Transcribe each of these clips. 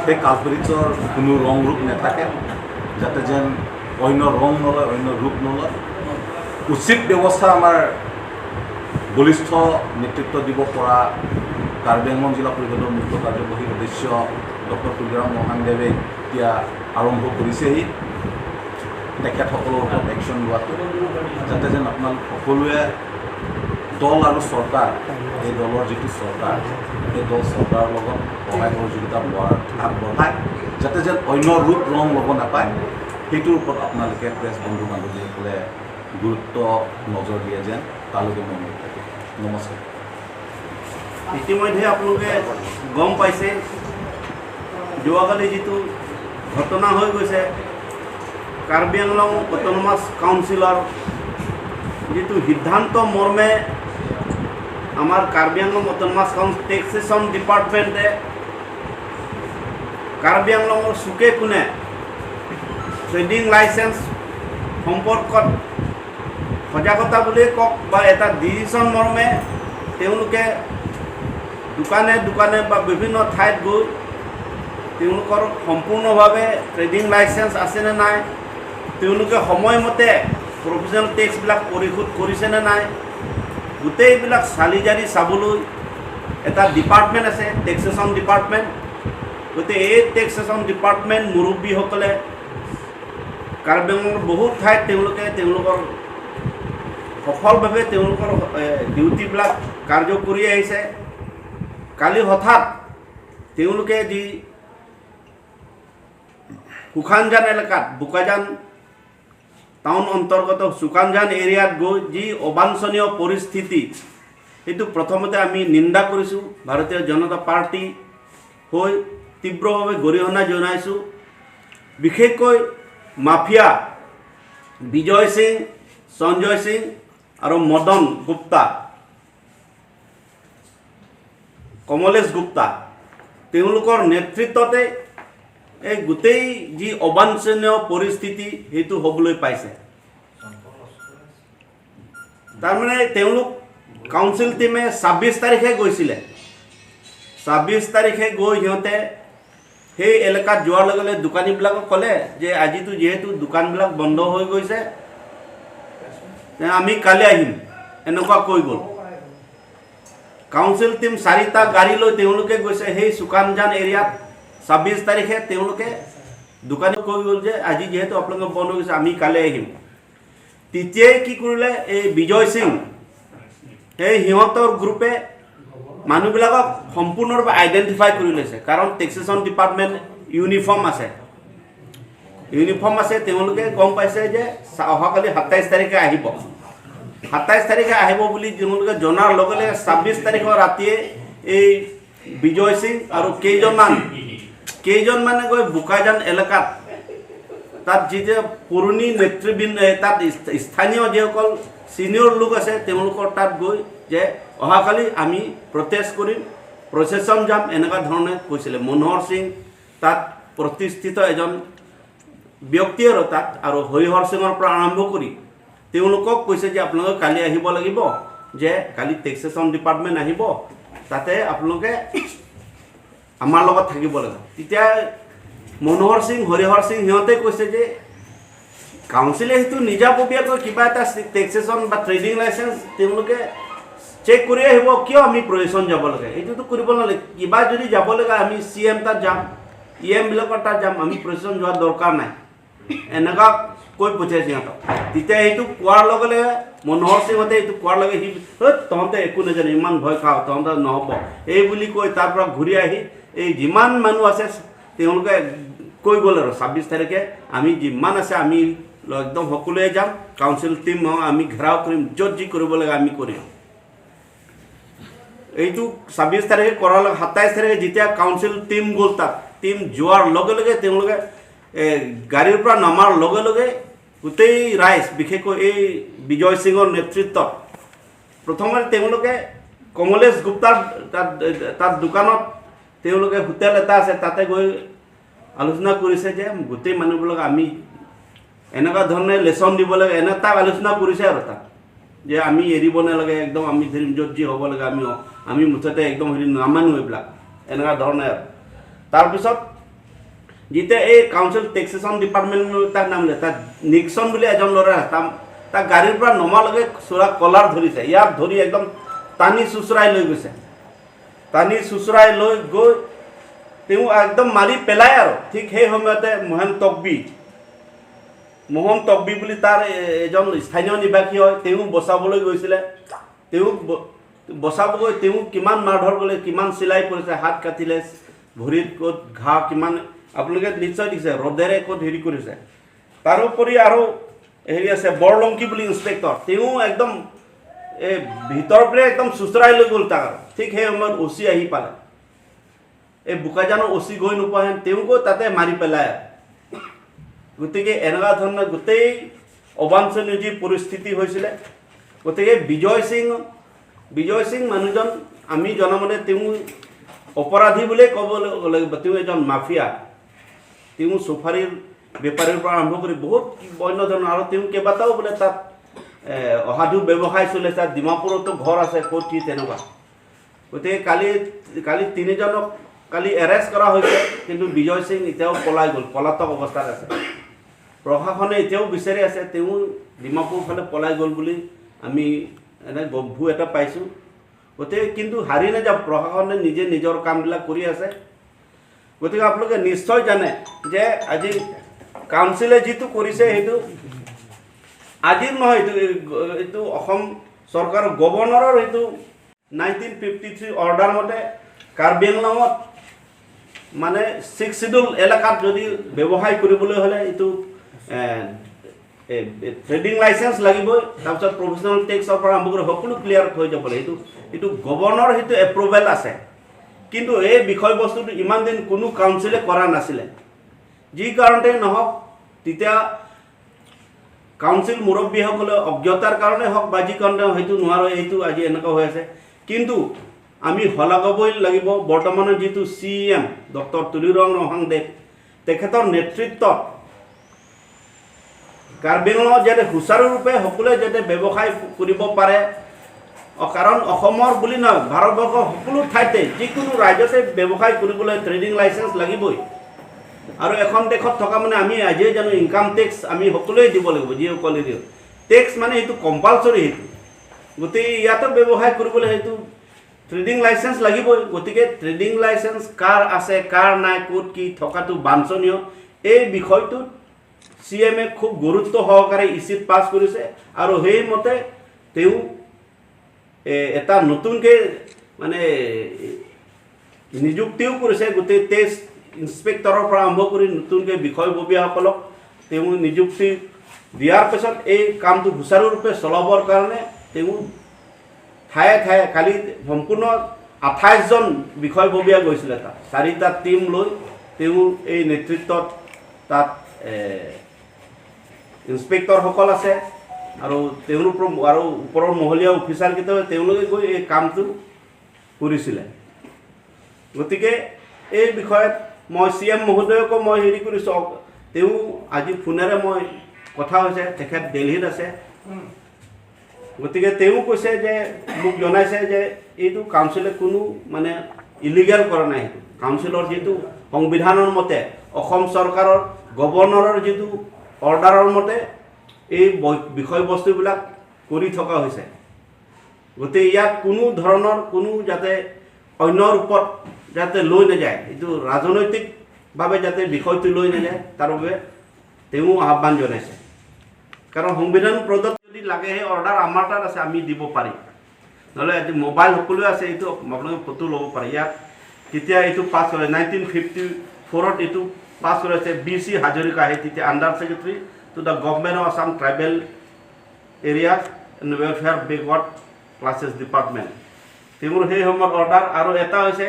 সেই কালপিৰিটৰ কোনো ৰং ৰূপ নাথাকে, যাতে যেন অন্য ৰং নলয়, অন্য ৰূপ নলয়। উচিত ব্যৱস্থা আমাৰ বলিষ্ঠ নেতৃত্ব দিব পৰা কাৰ্বি আংলং জিলা পৰিষদৰ মুখ্য কাৰ্যবাহী সদস্য ডক্টৰ তুলিৰাম মহানদেৱে এতিয়া আৰম্ভ কৰিছেহি তেখেতসকলৰ ওপৰত একশ্যন লোৱাটো, যাতে যেন আপোনালোক সকলোৱে দল আৰু চৰকাৰ, এই দলৰ যিটো চৰকাৰ, সেই দল চৰকাৰৰ লগত সহায় সহযোগিতা আগবঢ়ায়, যাতে যেন অন্য ৰূপ ৰং ল'ব নাপায়, সেইটোৰ ওপৰত আপোনালোকে প্ৰেছ বন্ধু বান্ধৱীসকলে গুৰুত্ব নজৰ দিয়ে যেন তালৈকে মই অনুৰোধ থাকিম। নমস্কাৰ। ইতিমধ্যে আপোনালোকে গম পাইছে যোৱাকালি যিটো ঘটনা হৈ গৈছে কাৰ্বি আংলং অট'নমাছ কাউন্সিলৰ যিটো সিদ্ধান্ত মৰ্মে আমাৰ কাৰ্বি আংলং অট'নমাছ টেক্সেশ্যন ডিপাৰ্টমেণ্টে কাৰ্বি আংলঙৰ চুকে কোণে ট্ৰেডিং লাইচেন্স সম্পৰ্কত সজাগতা বুলিয়ে কওক বা এটা ডিচিশ্যন মৰ্মে তেওঁলোকে দোকানে দোকানে বা বিভিন্ন ঠাইত গৈ তেওঁলোকৰ সম্পূৰ্ণভাৱে ট্ৰেডিং লাইচেন্স আছেনে নাই, তেওঁলোকে সময়মতে প্ৰভিজনেল টেক্সবিলাক পৰিশোধ কৰিছেনে নাই, গোটেইবিলাক চালি জাৰি চাবলৈ এটা ডিপাৰ্টমেণ্ট আছে, টেক্সেশ্যন ডিপাৰ্টমেণ্ট। গতিকে এই টেক্সেশ্যন ডিপাৰ্টমেণ্ট মুৰব্বীসকলে কাৰ্বি আংলঙৰ বহুত ঠাইত তেওঁলোকৰ সফলভাৱে তেওঁলোকৰ ডিউটিবিলাক কাৰ্য কৰি আহিছে। কালি হঠাৎ তেওঁলোকে যি সুখানজান এলেকাত, বোকাজান টাউন অন্তৰ্গত সুখানজান এৰিয়াত গৈ যি অবাঞ্ছনীয় পৰিস্থিতি, সেইটো প্ৰথমতে আমি নিন্দা কৰিছোঁ, ভাৰতীয় জনতা পাৰ্টি হৈ তীব্ৰভাৱে গৰিহণা জনাইছোঁ। বিশেষকৈ মাফিয়া বিজয় সিং, সঞ্জয় সিং আৰু মদন গুপ্তা, কমলেশ গুপ্তা, তেওঁলোকৰ নেতৃত্বতে এই গোটেই যি অবাঞ্ছনীয় পৰিস্থিতি সেইটো হ'বলৈ পাইছে। তাৰমানে তেওঁলোক কাউন্সিল টিমে 26 তাৰিখে গৈছিলে, 26 তাৰিখে গৈ সিহঁতে সেই এলেকাত যোৱাৰ লগে লগে দোকানীবিলাকক ক'লে যে আজিতো যিহেতু দোকানবিলাক বন্ধ হৈ গৈছে, আমি কালি আহিম, এনেকুৱা কৈ গ'ল। কাউন্সিল টিম 4টা গাড়ী লৈ তেওঁলোকে গৈছে সেই সুখানজান এৰিয়াত। 26 তাৰিখে তেওঁলোকে দোকানী কৈ গ'ল যে আজি যিহেতু আপোনালোকে বন্ধ হৈ গৈছে, আমি কালি আহিম। তেতিয়াই কি কৰিলে, এই বিজয় সিং, সেই সিহঁতৰ গ্ৰুপে মানুহবিলাকক সম্পূৰ্ণৰূপে আইডেণ্টিফাই কৰি লৈছে, কাৰণ টেক্সেশ্যন ডিপাৰ্টমেণ্ট ইউনিফৰ্ম আছে। তেওঁলোকে গম পাইছে যে অহাকালি 27 তাৰিখে আহিব। 27 তাৰিখে আহিব বুলি তেওঁলোকে জনাৰ লগে লগে 26 তাৰিখৰ ৰাতিয়ে এই বিজয় সিং আৰু কেইজনমানে গৈ বোকাজান এলেকাত তাত যিটো পুৰণি নেতৃবৃন্দ, তাত স্থানীয় যিসকল ছিনিয়ৰ লোক আছে তেওঁলোকৰ তাত গৈ যে অহাকালি আমি প্ৰটেষ্ট কৰিম, প্ৰচেশ্যন যাম, এনেকুৱা ধৰণে কৈছিলে। মনোহৰ সিং তাত প্ৰতিষ্ঠিত এজন ব্যক্তি আৰু তাত, আৰু হৰিহৰ সিঙৰ পৰা আৰম্ভ কৰি তেওঁলোকক কৈছে যে আপোনালোকে কালি আহিব লাগিব, যে কালি টেক্সেশ্যন ডিপাৰ্টমেণ্ট আহিব, তাতে আপোনালোকে আমাৰ লগত থাকিব লাগিব। তেতিয়া মনোহৰ সিং, হৰিহৰ সিং সিহঁতে কৈছে যে কাউন্সিলে সেইটো নিজাববীয়াকৈ কিবা এটা টেক্সেশ্যন বা ট্ৰেডিং লাইচেন্স তেওঁলোকে চেক কৰি আহিব, কিয় আমি প্ৰচেশ্যন যাব লাগে, এইটোতো কৰিব নালাগে। কিবা যদি যাব লাগে আমি CM তাত যাম, EMবিলাকৰ তাত যাম, আমি প্ৰচেশ্যন যোৱাৰ দৰকাৰ নাই, এনেকুৱা কৈ পঠিয়াইছে সিহঁতক। তেতিয়া সেইটো কোৱাৰ লগে লগে মনোহৰ সিঙতে এইটো কোৱাৰ লগে সি তহঁতে একো নাজানে, ইমান ভয় খাওঁ, তহঁতে নহ'ব এই বুলি কৈ তাৰ পৰা ঘূৰি আহি এই যিমান মানুহ আছে তেওঁলোকে কৈ গ'ল আৰু 26 তাৰিখে আমি যিমান আছে আমি একদম সকলোৱে যাম, কাউন্সিল টিম আমি ঘেৰাও কৰিম, য'ত যি কৰিব লাগে আমি কৰিম। এইটো 26 তাৰিখে কৰাৰ লগে 27 তাৰিখে যেতিয়া কাউন্সিল টিম গ'ল, তাত টিম যোৱাৰ লগে লগে তেওঁলোকে গাড়ীৰ পৰা নমাৰ লগে লগে গোটেই ৰাইজ, বিশেষকৈ এই বিজয় সিঙৰ নেতৃত্বত প্ৰথমতে তেওঁলোকে কমলেশ গুপ্তাৰ তাত দোকানত তেওঁলোকে হোটেল এটা আছে, তাতে গৈ আলোচনা কৰিছে যে গোটেই মানুহবিলাক আমি এনেকুৱা ধৰণে লেচন দিব লাগে, এনে তাক আলোচনা কৰিছে আৰু তাক যে আমি এৰিব নালাগে, একদম আমি ধৰিম য'ত যি হ'ব লাগে আমি মুঠতে একদম হেৰি নামানো এইবিলাক, এনেকুৱা ধৰণে আৰু। তাৰপিছত যেতিয়া এই কাউন্সিল টেক্সেশ্যন ডিপাৰ্টমেণ্ট তাক নাম দিলে, তাত নিক্সন বুলি এজন ল'ৰা তাক গাড়ীৰ পৰা নমালৈকে চোৰা কলাৰ ধৰিছে, ইয়াক ধৰি একদম টানি চুচৰাই লৈ গৈছে। টানি চুচৰাই লৈ গৈ তেওঁ একদম মাৰি পেলাই আৰু ঠিক সেই সময়তে মোহন তকবি বুলি তাৰ এজন স্থানীয় নিবাসী হয়, তেওঁ বচাবলৈ গৈছিলে। তেওঁ বচাব গৈ তেওঁ কিমান মাৰধৰ কৰিলে, কিমান চিলাই কৰিছে, হাত কাটিলে, ভৰিত ক'ত ঘাঁ কিমান আপোনালোকে নিশ্চয় দেখিছে, ৰ'দেৰে ক'ত হেৰি কৰিছে। তাৰোপৰি আৰু হেৰি আছে বৰলংকি বুলি ইন্সপেক্টৰ, তেওঁ একদম এই ভিতৰৰ পৰা একদম চুচৰাই লৈ গ'ল তাক। ঠিক সেই সময়ত অচি আহি পালে, এই বোকাজানৰ অচি গৈ নোপোৱাহেঁতেন তেওঁকো তাতে মাৰি পেলায়। গতিকে এনেকুৱা ধৰণৰ গোটেই অবাঞ্ছনীয় যি পৰিস্থিতি হৈছিলে। গতিকে বিজয় সিং মানুহজন আমি জনামতে তেওঁ অপৰাধী বুলিয়ে ক'ব লাগিব। তেওঁ এজন মাফিয়া, তেওঁ চুফাৰীৰ বেপাৰীৰ পৰা আৰম্ভ কৰি বহুত অন্য ধৰণৰ, আৰু তেওঁ কেইবাটাও বোলে তাত অসাধু ব্যৱসায় চলি আছে, ডিমাপুৰতো ঘৰ আছে, ক'ত কি তেনেকুৱা। গতিকে কালি তিনিজনক কালি এৰেষ্ট কৰা হৈছে, কিন্তু বিজয় সিং এতিয়াও পলাই গ'ল, পলাতক অৱস্থাত আছে। প্ৰশাসনে এতিয়াও বিচাৰি আছে তেওঁ ডিমাপুৰ ফালে পলাই গ'ল বুলি আমি এনে গম্ভু এটা পাইছোঁ। গতিকে কিন্তু হাৰি নাযাওঁ, প্ৰশাসনে নিজে নিজৰ কামবিলাক কৰি আছে। গতিকে আপোনালোকে নিশ্চয় জানে যে আজি কাউন্সিলে যিটো কৰিছে সেইটো আজিৰ নহয়, এইটো অসম চৰকাৰৰ গভৰ্ণৰৰ এইটো 1953 অৰ্ডাৰ মতে কাৰ্বি আংলঙত মানে 6 শিডিউল এলেকাত যদি ব্যৱসায় কৰিবলৈ হ'লে এইটো ট্ৰেডিং লাইচেঞ্চ লাগিবই, তাৰপিছত প্ৰফেশ্যনেল টেক্সৰ পৰা আৰম্ভ কৰি সকলো ক্লিয়াৰ হৈ যাব লাগে। এইটো গভৰ্ণৰ সেইটো এপ্ৰুভেল আছে, কিন্তু এই বিষয়বস্তুটো ইমান দিন কোনো কাউন্সিলে কৰা নাছিলে। যি কাৰণতে নহওক, তেতিয়া কাউন্সিল মুৰব্বীসকলে অজ্ঞতাৰ কাৰণে হওক বা যি কাৰণতে হয়তো নোৱাৰে, এইটো আজি এনেকুৱা হৈ আছে। কিন্তু আমি শলাগবই লাগিব বৰ্তমানৰ যিটো CM ডক্টৰ তুলিৰং ৰহাংদেৱ, তেখেতৰ নেতৃত্বত কাৰ্বি আংলঙত যাতে সুচাৰুৰূপে সকলোৱে যাতে ব্যৱসায় কৰিব পাৰে। কাৰণ অসমৰ বুলি নহয়, ভাৰতবৰ্ষৰ সকলো ঠাইতে যিকোনো ৰাজ্যতে ব্যৱসায় কৰিবলৈ ট্ৰেডিং লাইচেঞ্চ লাগিবই। আৰু এখন দেশত থকা মানে আমি আজিয়ে জানো ইনকাম টেক্স আমি সকলোৱে দিব লাগিব, যিসকলে দিওঁ টেক্স মানে সেইটো কম্পালচৰি। সেইটো গতিকে ইয়াতো ব্যৱসায় কৰিবলৈ সেইটো ট্ৰেডিং লাইচেঞ্চ লাগিবই। গতিকে ট্ৰেডিং লাইচেঞ্চ কাৰ আছে কাৰ নাই, ক'ত কি থকাটো বাঞ্ছনীয়, এই বিষয়টোত CM খুব গুৰুত্ব সহকাৰে ইচিত পাছ কৰিছে। আৰু সেইমতে তেওঁ এটা নতুনকৈ মানে নিযুক্তিও কৰিছে। গোটেই টেষ্ট ইন্সপেক্টৰৰ পৰা আৰম্ভ কৰি নতুনকৈ বিষয়ববীয়াসকলক তেওঁ নিযুক্তি দিয়াৰ পিছত এই কামটো সুচাৰুৰূপে চলাবৰ কাৰণে তেওঁ ঠায়ে ঠায়ে কালি সম্পূৰ্ণ 28জন বিষয়ববীয়া গৈছিলে। তাত 4টা টীম লৈ তেওঁ এই নেতৃত্বত তাত ইন্সপেক্টৰসকল আছে, আৰু তেওঁলোকৰ আৰু ওপৰৰ মহলীয়া অফিচাৰকেইটাও তেওঁলোকে গৈ এই কামটো কৰিছিলে। গতিকে এই বিষয়ত মই CM মহোদয়কো মই হেৰি কৰিছোঁ, তেওঁ আজি ফোনেৰে মই কথা হৈছে, তেখেত দিল্লীত আছে। গতিকে তেওঁ কৈছে যে মোক জনাইছে যে এইটো কাউন্সিলে কোনো মানে ইলিগেল কৰা নাই। সেইটো কাউন্সিলৰ যিটো সংবিধানৰ মতে, অসম চৰকাৰৰ গভৰ্ণৰৰ যিটো অৰ্ডাৰৰ মতে এই বিষয়বস্তুবিলাক কৰি থকা হৈছে। গতিকে ইয়াত কোনো ধৰণৰ কোনো যাতে অন্য ৰূপত যাতে লৈ নাযায়, এইটো ৰাজনৈতিকভাৱে যাতে বিষয়টো লৈ নাযায়, তাৰ বাবে তেওঁ আহ্বান জনাইছে। কাৰণ সংবিধান প্ৰদত্ত যদি লাগে সেই অৰ্ডাৰ আমাৰ তাত আছে, আমি দিব পাৰিম। নহ'লে এইটো মোবাইল সকলোৱে আছে, এইটো আপোনালোকে ফটো ল'ব পাৰে। ইয়াত কেতিয়া এইটো পাছ কৰে 1954ত এইটো পাছ কৰাইছে BC হাজৰিকা, তেতিয়া under secretary to the government of Assam tribal area and welfare backward classes department, তেওঁৰ সেই সময়ত অৰ্ডাৰ। আৰু এটা হৈছে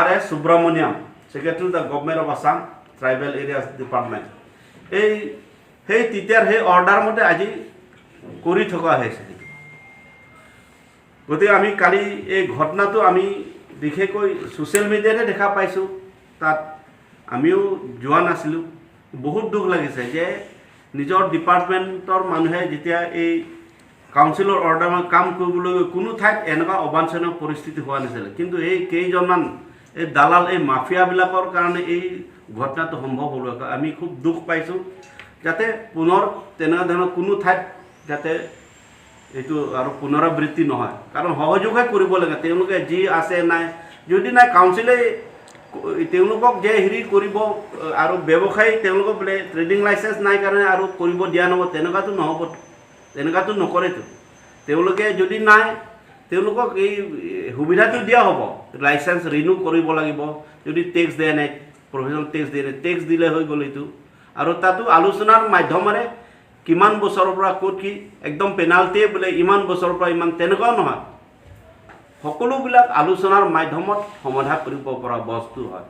RS Subramaniam, secretary to the government of Assam tribal areas department. সেই তেতিয়াৰ সেই অৰ্ডাৰ মতে আজি কৰি থকা হৈছে। গতিকে আমি কালি এই ঘটনাটো আমি বিশেষকৈ ছ'চিয়েল মিডিয়াতে দেখা পাইছোঁ, তাত আমিও যোৱা নাছিলোঁ। বহুত দুখ লাগিছে যে নিজৰ ডিপাৰ্টমেণ্টৰ মানুহে যেতিয়া এই কাউন্সিলৰ অৰ্ডাৰ কাম কৰিবলৈ কোনো ঠাইত এনেকুৱা অবাঞ্ছনীয় পৰিস্থিতি হোৱা নাছিলে। কিন্তু এই কেইজনমান এই দালাল, এই মাফিয়াবিলাকৰ কাৰণে এই ঘটনাটো সম্ভৱ হ'ল আমি খুব দুখ পাইছোঁ যাতে পুনৰ তেনেকুৱা ধৰণৰ কোনো ঠাইত যাতে এইটো আৰু পুনৰাবৃত্তি নহয় কাৰণ সহযোগহে কৰিব লাগে তেওঁলোকে যি আছে নাই যদি নাই কাউন্সিলে তেওঁলোকক যে হেৰি কৰিব আৰু ব্যৱসায়ী তেওঁলোকক বোলে ট্ৰেডিং লাইচেঞ্চ নাই কাৰণে আৰু কৰিব দিয়া নহ'ব তেনেকুৱাটো নহ'ব তেনেকুৱাটো নকৰেতো তেওঁলোকে যদি নাই তেওঁলোকক এই সুবিধাটো দিয়া হ'ব লাইচেঞ্চ ৰিনিউ কৰিব লাগিব যদি টেক্স দিয়া নাই প্ৰভিজনেল টেক্স দিয়ে টেক্স দিলে হৈ গ'ল এইটো আৰু তাতো আলোচনাৰ মাধ্যমেৰে কিমান বছৰৰ পৰা ক'ত কি একদম পেনাল্টিয়ে বোলে ইমান বছৰৰ পৰা ইমান তেনেকুৱাও নহয় সকলোবিলাক আলোচনাৰ মাধ্যমত সমাধান কৰিব পৰা বস্তু হয়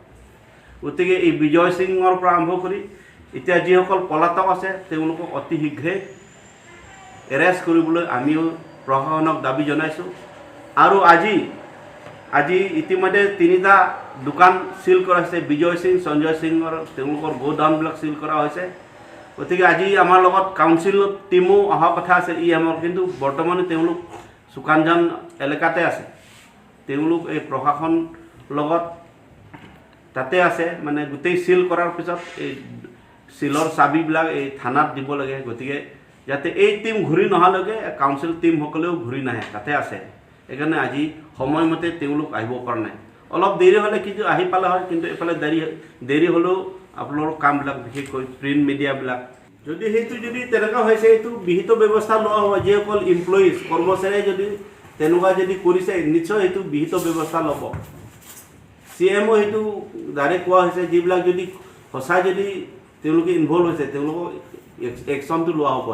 গতিকে এই বিজয় সিঙৰ পৰা আৰম্ভ কৰি এতিয়া যিসকল পলাতক আছে তেওঁলোকক অতি শীঘ্ৰে এৰেষ্ট কৰিবলৈ আমিও প্ৰশাসনক দাবী জনাইছোঁ আৰু আজি ইতিমধ্যে 3টা দোকান সিল কৰা হৈছে বিজয় সিং সঞ্জয় সিঙৰ তেওঁলোকৰ গোডাউনবিলাক সিল কৰা হৈছে গতিকে আজি আমাৰ লগত কাউন্সিল টিমো অহা কথা আছে ইএমৰ কিন্তু বৰ্তমানে তেওঁলোক সুকানজান এলেকাতে আছে তেওঁলোক এই প্ৰশাসন লগত তাতে আছে মানে গোটেই সিল কৰাৰ পিছত এই সিলৰ চাবিবিলাক এই থানাত দিব লাগে গতিকে যাতে এই টিম ঘূৰি নহালৈকে কাউন্সিল টিমসকলেও ঘূৰি নাহে তাতে আছে সেইকাৰণে আজি সময়মতে তেওঁলোক আহিব পৰা নাই অলপ দেৰি হ'লে কিন্তু আহি পালে হয় কিন্তু এফালে দেৰি হ'লেও আপোনালোকৰ কামবিলাক বিশেষকৈ প্ৰিণ্ট মিডিয়াবিলাক যদি সেইটো যদি তেনেকুৱা হৈছে এইটো বিহিত ব্যৱস্থা লোৱা হ'ব যিসকল এমপ্লয়িজ কৰ্মচাৰীয়ে যদি তেনেকুৱা যদি কৰিছে নিশ্চয় সেইটো বিহিত ব্যৱস্থা ল'ব CMO সেইটো ডাইৰেক্ট কোৱা হৈছে যিবিলাক যদি সঁচাই যদি তেওঁলোকে ইনভলভ হৈছে তেওঁলোকক একশ্যনটো লোৱা হ'ব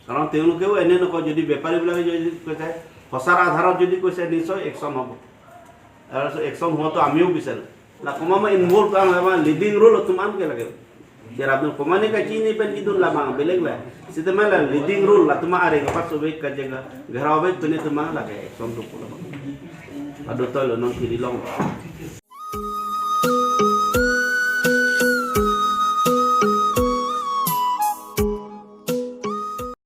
কাৰণ তেওঁলোকেও এনে নকয় যদি বেপাৰীবিলাকে যদি কৈছে সঁচাৰ আধাৰত যদি কৈছে নিশ্চয় একশ্যন হ'ব আৰু একশ্যন হোৱাটো আমিও বিচাৰোঁ লাকমামা ইনভলভ কাৰণ আমাৰ leading role teman ke lagi biar abdul komane ka chini pen idul lamang beleg la sitemala leading role la tuma are ka paso ka jaga garawe tuni tuma lagi action to pula ado tolo non kiri long